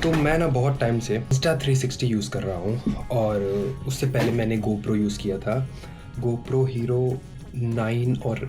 तो मैं ना बहुत टाइम से Insta360 यूज़ कर रहा हूँ और उससे पहले मैंने GoPro यूज़ किया था। GoPro Hero 9 और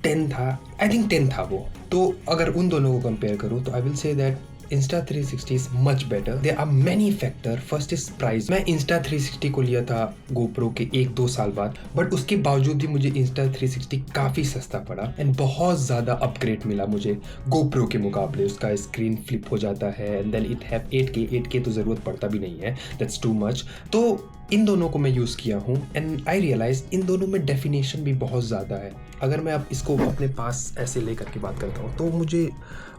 10 था, आई थिंक 10 था वो। तो अगर उन दोनों को कंपेयर करूँ तो I will say that Insta360 is much better. There are many factor. First is price. मैं Insta360 को लिया था GoPro के 1-2 साल बाद, बट उसके बावजूद भी मुझे Insta360 काफ़ी सस्ता पड़ा एंड बहुत ज़्यादा अपग्रेड मिला मुझे GoPro के मुकाबले। उसका स्क्रीन फ्लिप हो जाता है and then it have 8K तो ज़रूरत पड़ता भी नहीं है, दैट्स टू मच। तो इन दोनों को मैं यूज़ किया हूँ एंड आई रियलाइज इन दोनों में डेफिनेशन भी बहुत ज़्यादा है। अगर मैं अब इसको अपने पास ऐसे लेकर के बात करता हूँ तो मुझे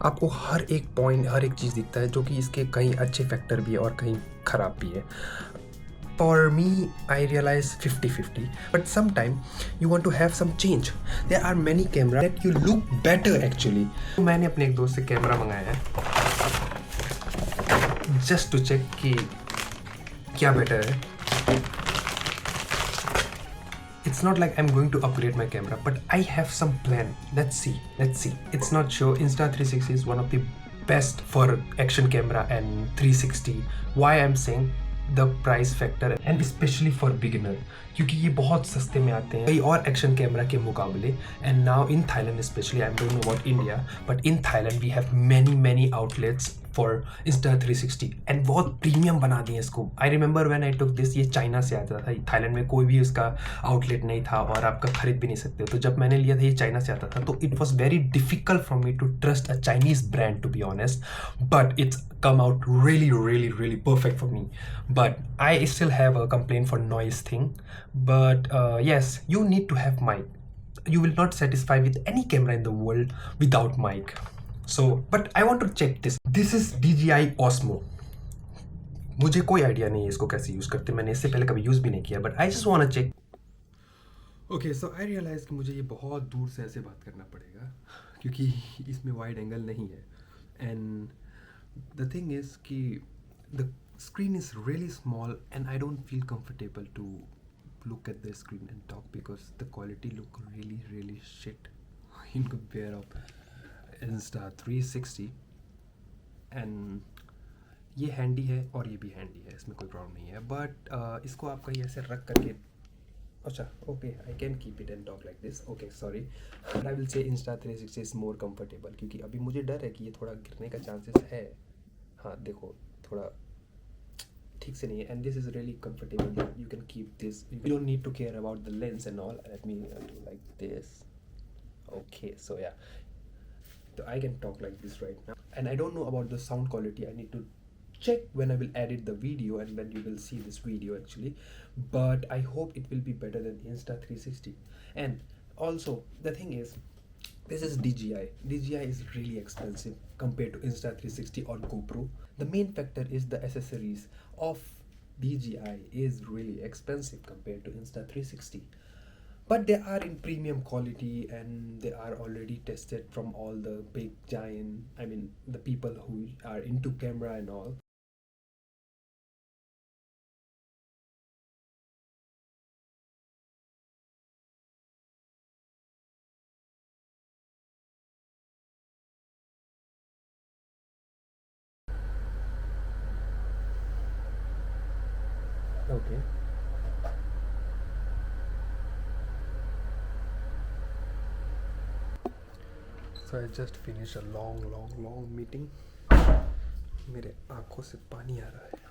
आपको हर एक पॉइंट, हर एक चीज़ दिखता है जो कि इसके कहीं अच्छे फैक्टर भी है और कहीं ख़राब भी है। For me, I realize 50-50, but sometime you want to have some change. There are many cameras that you look better actually. तो मैंने अपने एक दोस्त से कैमरा मंगाया है just to check कि क्या बेटर है। It's not like I'm going to upgrade my camera, but I have some plan. Let's see. It's not sure. Insta360 is one of the best for action camera and 360. Why I'm saying the price factor and especially for beginner, क्योंकि ये बहुत सस्ते में आते हैं कई और action camera के मुकाबले। And now in Thailand specially, I don't know about India, but in Thailand we have many outlets for Insta360 and बहुत प्रीमियम बना दिए इसको। I remember when I took this, ये चाइना से आता था, थाईलैंड में कोई भी उसका आउटलेट नहीं था और आपका खरीद भी नहीं सकते। तो जब मैंने लिया था, ये चाइना से आता था, तो it was very difficult for me to trust a Chinese brand to be honest, but it's come out really perfect for me. But I still have a complaint for noise thing. But yes, you need to have mic. You will not satisfy with any camera in the world without mic. So but I want to check this. This is DJI Osmo. मुझे कोई idea नहीं है इसको कैसे use करते, मैंने इससे पहले कभी यूज़ भी नहीं किया, but I just want to check. Okay, so I realize कि मुझे ये बहुत दूर से ऐसे बात करना पड़ेगा क्योंकि इसमें वाइड एंगल नहीं है। एंड the thing is कि the screen is really small and I don't feel comfortable to look at the screen and talk because the quality look really shit in compare of Insta360। and ये handy है और ये भी handy है, इसमें कोई problem नहीं है, बट इसको आप कहीं ऐसे रख करके, अच्छा okay, I can keep it and talk like this, okay sorry. I will से Insta360 इज़ मोर कंफर्टेबल क्योंकि अभी मुझे डर है कि ये थोड़ा गिरने का चांसेस है। हाँ देखो, थोड़ा ठीक से नहीं है and this is really comfortable, you can keep this, you don't need to care about the lens and all. Let me do like this, okay so yeah, so I can talk like this right now and I don't know about the sound quality. I need to check when I will edit the video and when you will see this video actually, but I hope it will be better than Insta360. And also the thing is, this is DJI is really expensive compared to Insta360 or GoPro. The main factor is the accessories of DJI is really expensive compared to Insta360, but they are in premium quality and they are already tested from all the big giant, I mean the people who are into camera and all. Okay, so I just finished a long meeting. मेरे आंखों से पानी आ रहा है।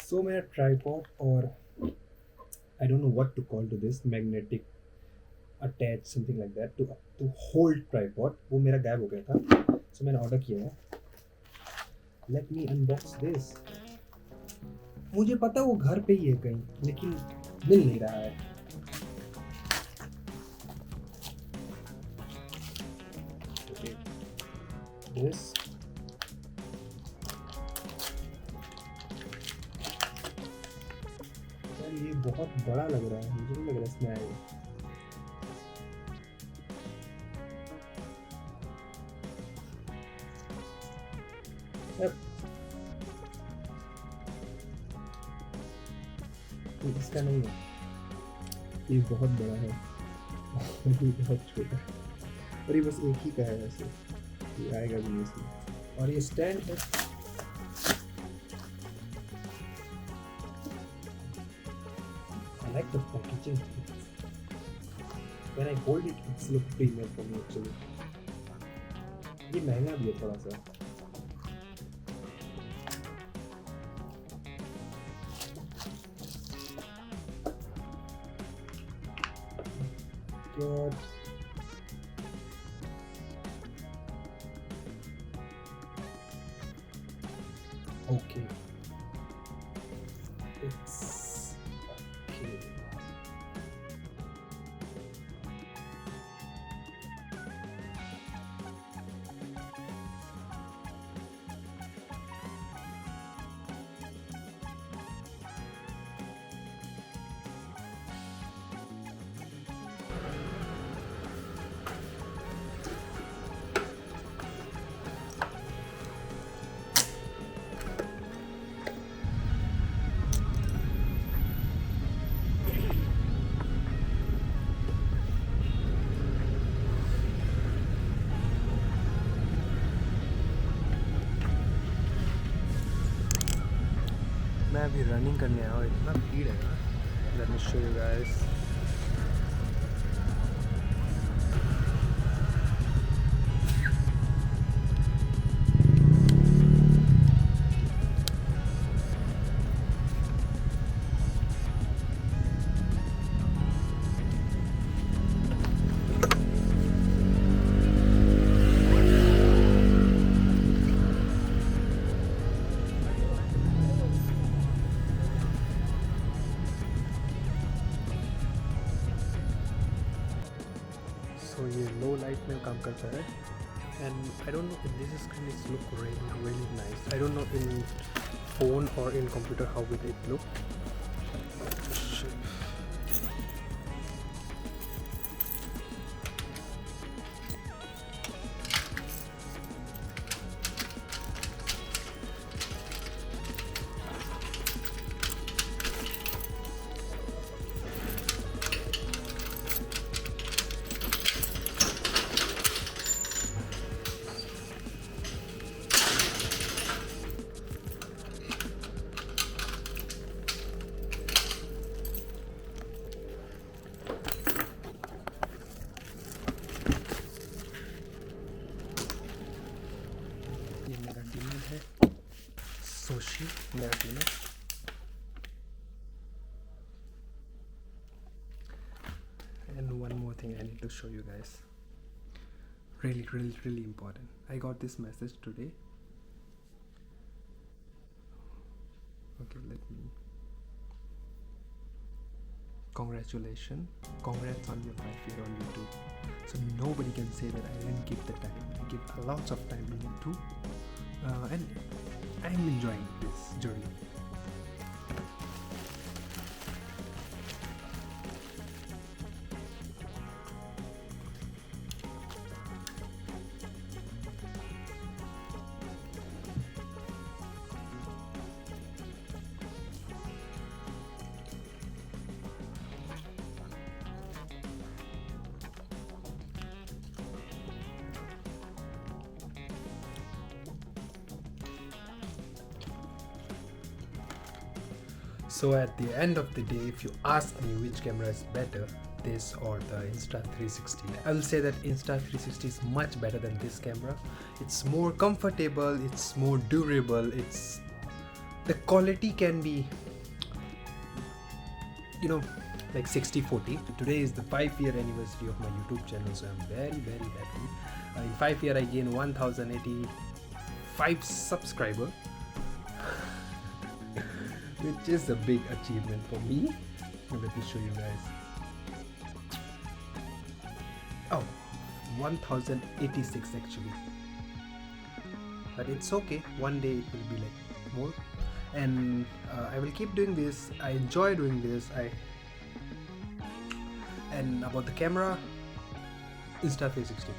So मेरा tripod और I don't know what to call to this, magnetic attach something like that to hold tripod, वो मेरा गायब हो गया था, so मैंने ऑर्डर किया है। Let me unbox this. मुझे पता वो घर पे ही है कहीं, लेकिन मिल नहीं रहा है। Okay. This ये बहुत बड़ा लग रहा है, मुझे नहीं लग रहा इसमें आएगा। इसका नहीं है, ये बहुत बड़ा है ये बहुत छोटा है, और ये बस एक ही का है वैसे, ये आएगा भी नहीं इसमें। और ये स्टैंड है, I like the packaging. When I hold it, it's look premium for me actually. ये महंगा भी है थोड़ा सा। God. Okay. It's okay. मैं अभी रनिंग करने आया हूँ, इतना भीड़ है ना। Let me show you guys. So ये low light में काम करता है, and I don't know if this screen is look really nice. I don't know in phone or in computer how will it look. ये मेरा dinner है, sushi मेरा dinner. And one more thing I need to show you guys, really important. I got this message today. Okay, let me. Congratulations, congrats on your 5 year on YouTube. So nobody can say that I didn't give the time. I give lots of time to YouTube, and I'm enjoying this journey. So at the end of the day, if you ask me which camera is better, this or the Insta360, I will say that Insta360 is much better than this camera. It's more comfortable, it's more durable, it's the quality can be, you know, like 60-40. Today is the 5-year anniversary of my YouTube channel, so I'm very happy. In 5 years I gained 1085 subscribers, which is a big achievement for me. Let me show you guys. Oh, 1086 actually, but it's okay, one day it will be like more. and I will keep doing this. I enjoy doing this. And about the camera, Insta360.